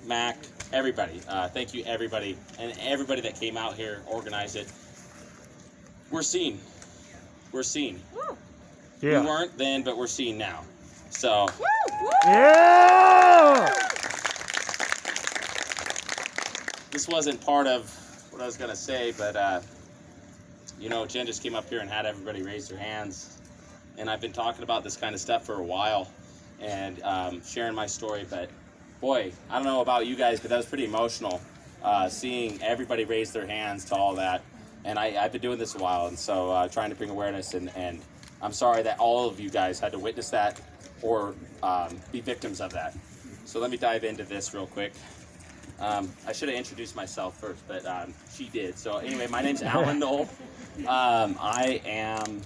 Mac, everybody. Thank you, everybody, and everybody that came out here, organized it. We're seen. We're seen. Yeah. We weren't then, but we're seen now. So. Yeah! This wasn't part of what I was going to say, but, Jen just came up here and had everybody raise their hands. And I've been talking about this kind of stuff for a while and sharing my story. But, boy, I don't know about you guys, but that was pretty emotional, seeing everybody raise their hands to all that. And I've been doing this a while, and so trying to bring awareness. And I'm sorry that all of you guys had to witness that or be victims of that. So let me dive into this real quick. I should have introduced myself first, but she did. So anyway, my name's Alan Knoll. I am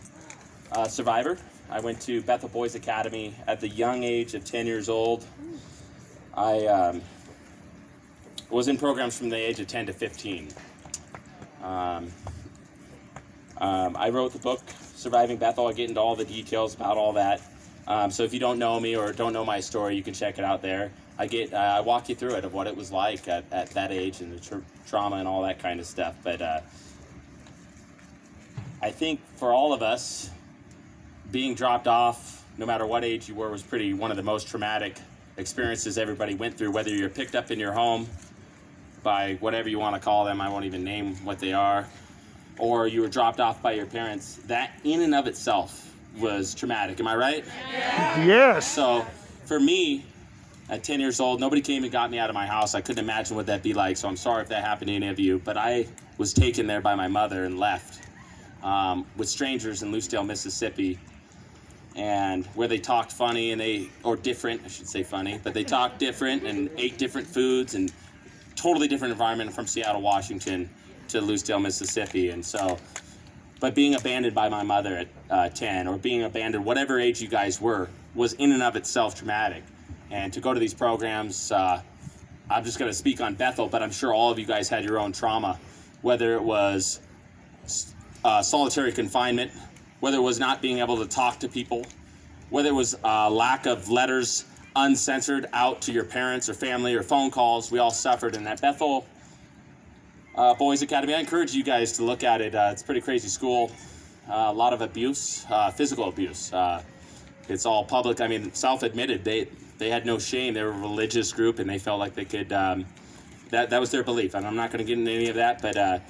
a survivor. I went to Bethel Boys Academy at the young age of 10 years old. I was in programs from the age of 10 to 15. I wrote the book, Surviving Bethel. I get into all the details about all that. So if you don't know me or don't know my story, you can check it out there. I walk you through it of what it was like at that age and the trauma and all that kind of stuff. But I think for all of us, being dropped off, no matter what age you were, was one of the most traumatic experiences everybody went through, whether you're picked up in your home by whatever you want to call them, I won't even name what they are, or you were dropped off by your parents. That in and of itself was traumatic. Am I right? Yeah. Yes. So for me, at 10 years old, nobody came and got me out of my house. I couldn't imagine what that'd be like, so I'm sorry if that happened to any of you, but I was taken there by my mother and left with strangers in Lucedale, Mississippi, and where they talked funny or different, I should say funny, but they talked different and ate different foods and totally different environment from Seattle, Washington to Lucedale, Mississippi. And so, but being abandoned by my mother at 10 or being abandoned, whatever age you guys were, was in and of itself traumatic. And to go to these programs, I'm just going to speak on Bethel, but I'm sure all of you guys had your own trauma, whether it was solitary confinement, whether it was not being able to talk to people, whether it was lack of letters uncensored out to your parents or family or phone calls. We all suffered in that Bethel Boys Academy. I encourage you guys to look at it. It's a pretty crazy school. A lot of abuse, physical abuse. It's all public. I mean, self-admitted. They had no shame. They were a religious group, and they felt like they could. That was their belief. And I'm not going to get into any of that, but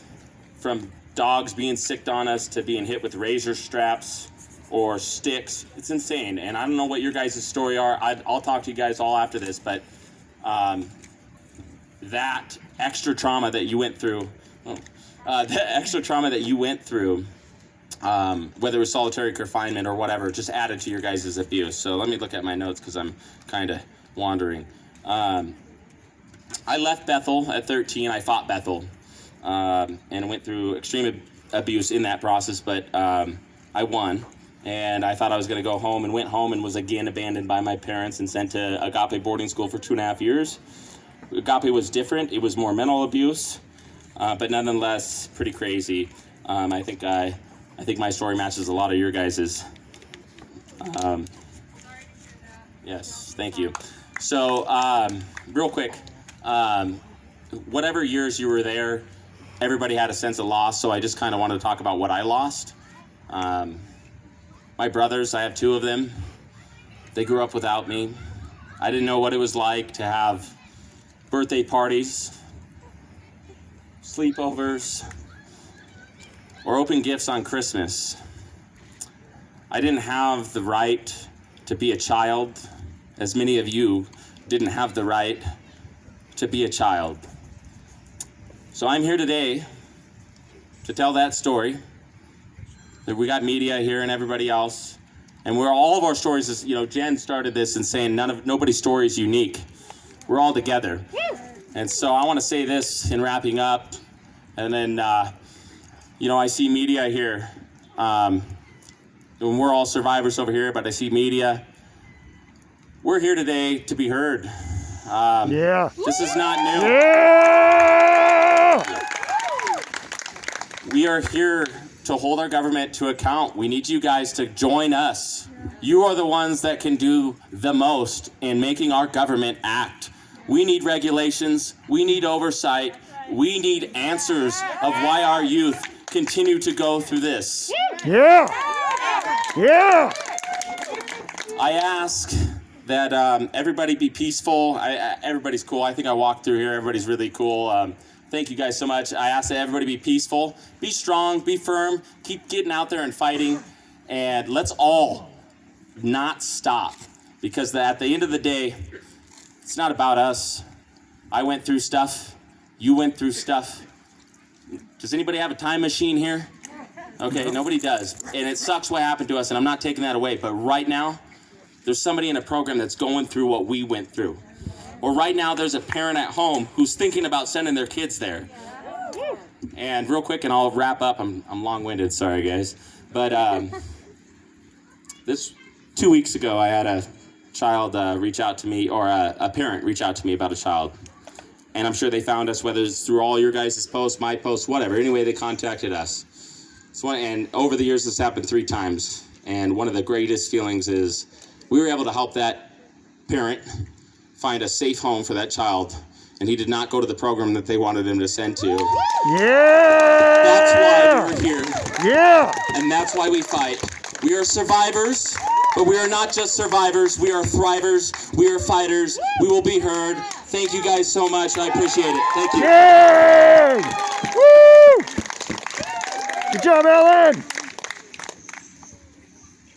from dogs being sicked on us to being hit with razor straps or sticks, it's insane. And I don't know what your guys' story are. I'll talk to you guys all after this, but that extra trauma that you went through, whether it was solitary confinement or whatever, just added to your guys' abuse. So let me look at my notes because I'm kind of wandering. I left Bethel at 13. I fought Bethel and went through extreme abuse in that process, but I won. And I thought I was going to go home, and went home and was again abandoned by my parents and sent to Agape boarding school for 2.5 years. Agape was different. It was more mental abuse, but nonetheless pretty crazy. I think my story matches a lot of your guys's. Yes, thank you. So real quick, whatever years you were there, everybody had a sense of loss, so I just kind of wanted to talk about what I lost. My brothers, I have 2 of them. They grew up without me. I didn't know what it was like to have birthday parties, sleepovers, or open gifts on Christmas. I didn't have the right to be a child, as many of you didn't have the right to be a child. So I'm here today to tell that story. That we got media here and everybody else, and all of our stories is, Jen started this and saying nobody's story is unique. We're all together. And so I want to say this in wrapping up, and then I see media here, and we're all survivors over here, but I see media. We're here today to be heard. Yeah. This is not new. Yeah. We are here to hold our government to account. We need you guys to join us. You are the ones that can do the most in making our government act We need regulations. We need oversight. We need answers of why our youth continue to go through this. Yeah. Yeah. I ask that everybody be peaceful. Everybody's cool. I think I walked through here. Everybody's really cool. Thank you guys so much. I ask that everybody be peaceful, be strong, be firm, keep getting out there and fighting, and let's all not stop, because at the end of the day, it's not about us. I went through stuff. You went through stuff. Does anybody have a time machine here? Okay, nobody does. And it sucks what happened to us, and I'm not taking that away, but right now, there's somebody in a program that's going through what we went through. Or right now, there's a parent at home who's thinking about sending their kids there. And real quick, and I'll wrap up. I'm long-winded, sorry guys. But this 2 weeks ago, I had a child reach out to me, or a parent reach out to me about a child. And I'm sure they found us, whether it's through all your guys' posts, my posts, whatever. Anyway, they contacted us. And over the years, this happened 3 times. And one of the greatest feelings is we were able to help that parent find a safe home for that child, and he did not go to the program that they wanted him to send to. Yeah. That's why we're here. Yeah. And that's why we fight. We are survivors, but we are not just survivors. We are thrivers. We are fighters. We will be heard. Thank you guys so much. I appreciate it. Thank you. Yay! Woo! Good job, Ellen.